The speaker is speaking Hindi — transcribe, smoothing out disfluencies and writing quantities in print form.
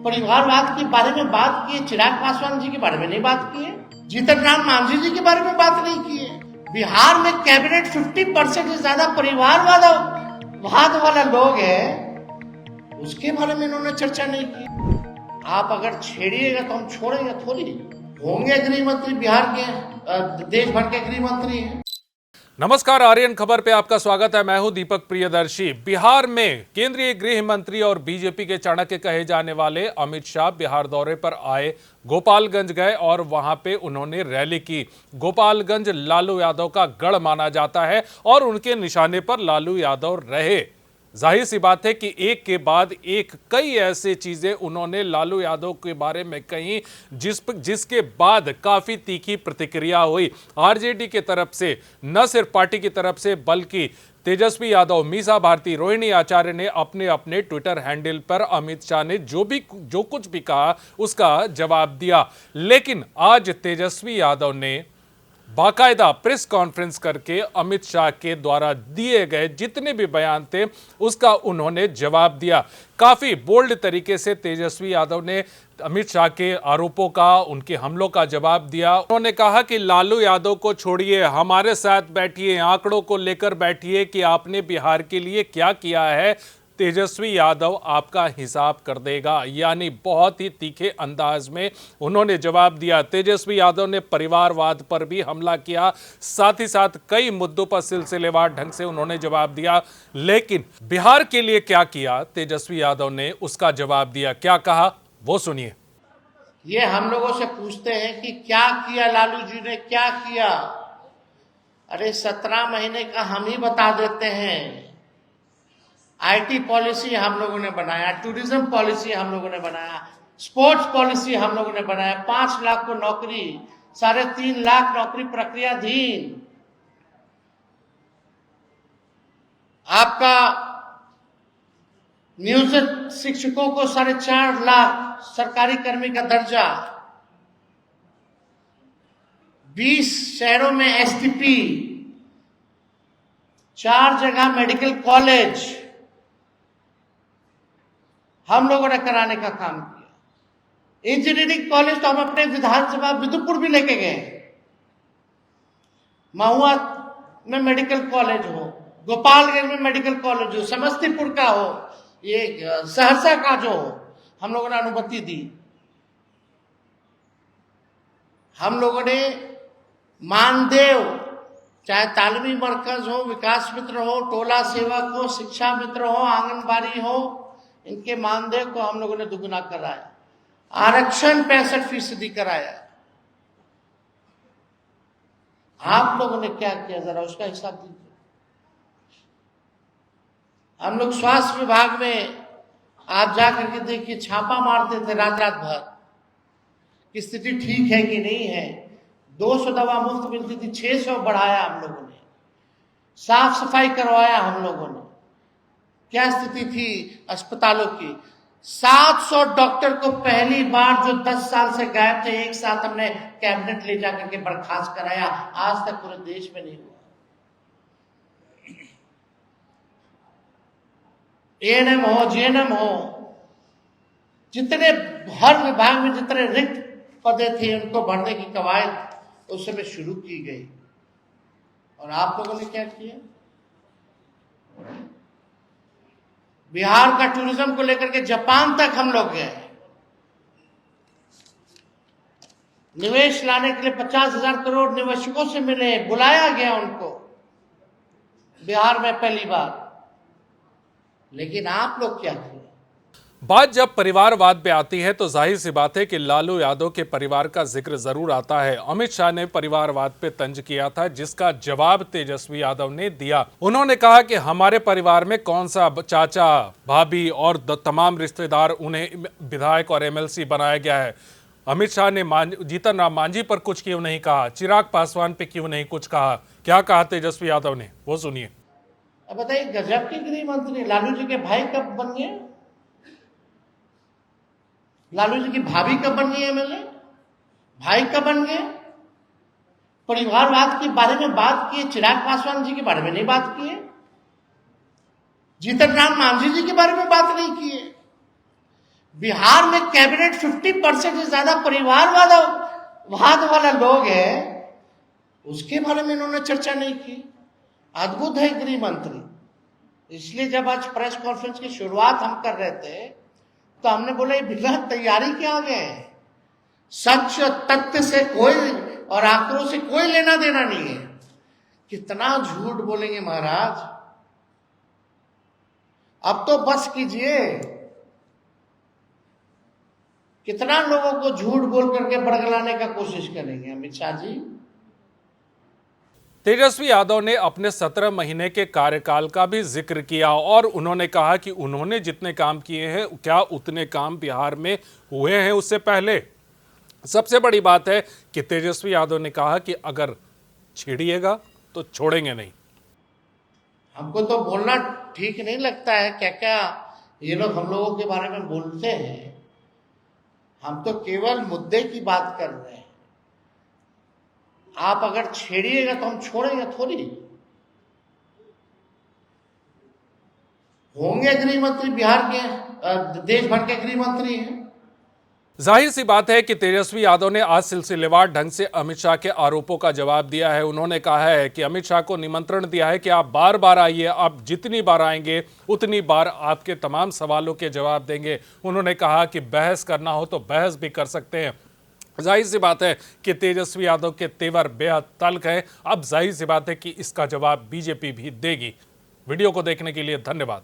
परिवारवाद के बारे में बात किए, चिराग पासवान जी के बारे में नहीं बात किए, जीतन राम मांझी जी के बारे में बात नहीं किए। बिहार में कैबिनेट 50% से ज्यादा परिवारवाद वाला लोग है, उसके बारे में इन्होंने चर्चा नहीं की। आप अगर छेड़िएगा तो हम छोड़ेंगे थोड़ी। होंगे गृह मंत्री, बिहार के देश भर के गृह मंत्री हैं। नमस्कार, आर्यन खबर पे आपका स्वागत है। मैं हूं दीपक प्रियदर्शी। बिहार में केंद्रीय गृह मंत्री और बीजेपी के चाणक्य कहे जाने वाले अमित शाह बिहार दौरे पर आए, गोपालगंज गए और वहां पे उन्होंने रैली की। गोपालगंज लालू यादव का गढ़ माना जाता है और उनके निशाने पर लालू यादव रहे। जाहिर सी बात है कि एक के बाद एक कई ऐसे चीजें उन्होंने लालू यादव के बारे में कही जिसके बाद काफी तीखी प्रतिक्रिया हुई आरजेडी की तरफ से, न सिर्फ पार्टी की तरफ से बल्कि तेजस्वी यादव, मीसा भारती, रोहिणी आचार्य ने अपने अपने ट्विटर हैंडल पर अमित शाह ने जो कुछ भी कहा उसका जवाब दिया। लेकिन आज तेजस्वी यादव ने बाकायदा प्रेस कॉन्फ्रेंस करके अमित शाह के द्वारा दिए गए जितने भी बयान थे उसका उन्होंने जवाब दिया। काफी बोल्ड तरीके से तेजस्वी यादव ने अमित शाह के आरोपों का, उनके हमलों का जवाब दिया। उन्होंने कहा कि लालू यादव को छोड़िए, हमारे साथ बैठिए, आंकड़ों को लेकर बैठिए कि आपने बिहार के लिए क्या किया है, तेजस्वी यादव आपका हिसाब कर देगा। यानी बहुत ही तीखे अंदाज में उन्होंने जवाब दिया। तेजस्वी यादव ने परिवारवाद पर भी हमला किया, साथ ही साथ कई मुद्दों पर सिलसिलेवार ढंग से उन्होंने जवाब दिया। लेकिन बिहार के लिए क्या किया तेजस्वी यादव ने, उसका जवाब दिया। क्या कहा वो सुनिए। ये हम लोगों से पूछते हैं कि क्या किया लालू जी ने, क्या किया? अरे 17 महीने का हम ही बता देते हैं। आईटी पॉलिसी हम लोगों ने बनाया, टूरिज्म पॉलिसी हम लोगों ने बनाया, स्पोर्ट्स पॉलिसी हम लोगों ने बनाया, 5 लाख को नौकरी, 3.5 लाख नौकरी प्रक्रियाधीन। आपका नियोजित शिक्षकों को 4.5 लाख सरकारी कर्मी का दर्जा, 20 शहरों में एसटीपी, 4 जगह मेडिकल कॉलेज हम लोगों ने कराने का काम किया। इंजीनियरिंग कॉलेज तो हम अपने विधानसभा विदुपुर भी लेके गए। महुआ में मेडिकल कॉलेज हो, गोपालगंज में मेडिकल कॉलेज हो, समस्तीपुर का हो, ये सहरसा का जो हो, हम लोगों ने अनुमति दी। हम लोगों ने मानदेव, चाहे तालीमी मरकज हो, विकास मित्र हो, टोला सेवक हो, शिक्षा मित्र हो, आंगनबाड़ी हो, इनके मानदेय को हम लोगों ने दुगुना कराया। आरक्षण 65% कराया। आप लोगों ने क्या किया, जरा उसका हिसाब दीजिए। हम लोग स्वास्थ्य विभाग में आप जाकर के देखिए, छापा मारते थे रात रात भर कि स्थिति ठीक है कि नहीं है। 200 दवा मुफ्त मिलती थी, 600 बढ़ाया हम लोगों ने। साफ सफाई करवाया हम लोगों ने। क्या स्थिति थी अस्पतालों की? 700 डॉक्टर को पहली बार जो 10 साल से गायब थे, एक साथ हमने कैबिनेट ले जाकर के बर्खास्त कराया। आज तक पूरे देश में नहीं हुआ। एएनएम हो, जीएनएम हो, जितने हर विभाग में जितने रिक्त पदे थे उनको भरने की कवायद उस समय शुरू की गई। और आप लोगों ने क्या किया? बिहार का टूरिज्म को लेकर के जापान तक हम लोग गए। निवेश लाने के लिए 50,000 करोड़ निवेशकों से मिले, बुलाया गया उनको बिहार में पहली बार। लेकिन आप लोग क्या किए? बात जब परिवारवाद पे आती है तो जाहिर सी बात है कि लालू यादव के परिवार का जिक्र जरूर आता है। अमित शाह ने परिवारवाद पे तंज किया था, जिसका जवाब तेजस्वी यादव ने दिया। उन्होंने कहा कि हमारे परिवार में कौन सा चाचा, भाभी और तमाम रिश्तेदार, उन्हें विधायक और एमएलसी बनाया गया है। अमित शाह ने जीतन राम मांझी पर कुछ क्यों नहीं कहा, चिराग पासवान पे क्यों नहीं कुछ कहा? क्या कहा तेजस्वी यादव ने, वो सुनिए। अब बताइए, गजब के गृह मंत्री लालू जी के भाई कब बन गए? लालू जी की भाभी कब बन गई एमएलए? भाई कब बन गए? परिवारवाद के बारे में बात किए, चिराग पासवान जी के बारे में नहीं बात किए, जीतन राम मांझी जी के बारे में बात नहीं किए। बिहार में कैबिनेट 50% से ज्यादा परिवारवाद वाला लोग हैं, उसके बारे में इन्होंने चर्चा नहीं की। अद्भुत है गृह मंत्री। इसलिए जब आज प्रेस कॉन्फ्रेंस की शुरुआत हम कर रहे थे तो हमने बोला ये बिना तैयारी के आ गए हैं। सच तथ्य से कोई और आंकड़ों से कोई लेना देना नहीं है। कितना झूठ बोलेंगे महाराज, अब तो बस कीजिए। कितना लोगों को झूठ बोल करके बरगलाने का कोशिश करेंगे अमित शाह जी। तेजस्वी यादव ने अपने 17 महीने के कार्यकाल का भी जिक्र किया और उन्होंने कहा कि उन्होंने जितने काम किए हैं क्या उतने काम बिहार में हुए हैं उससे पहले। सबसे बड़ी बात है कि तेजस्वी यादव ने कहा कि अगर छेड़िएगा तो छोड़ेंगे नहीं। हमको तो बोलना ठीक नहीं लगता है, क्या क्या ये लोग हम लोगों के बारे में बोलते हैं। हम तो केवल मुद्दे की बात कर रहे हैं। आप अगर छेड़िएगा तो हम छोड़ेंगे थोड़ी। होंगे गृह मंत्री, बिहार के देश भर के गृह मंत्री हैं। जाहिर सी बात है कि तेजस्वी यादव ने आज सिलसिलेवार ढंग से अमित शाह के आरोपों का जवाब दिया है। उन्होंने कहा है कि अमित शाह को निमंत्रण दिया है कि आप बार बार आइए, आप जितनी बार आएंगे उतनी बार आपके तमाम सवालों के जवाब देंगे। उन्होंने कहा कि बहस करना हो तो बहस भी कर सकते हैं। जाहिर सी बात है कि तेजस्वी यादव के तेवर बेहद तल्ख हैं। अब जाहिर सी बात है कि इसका जवाब बीजेपी भी देगी। वीडियो को देखने के लिए धन्यवाद।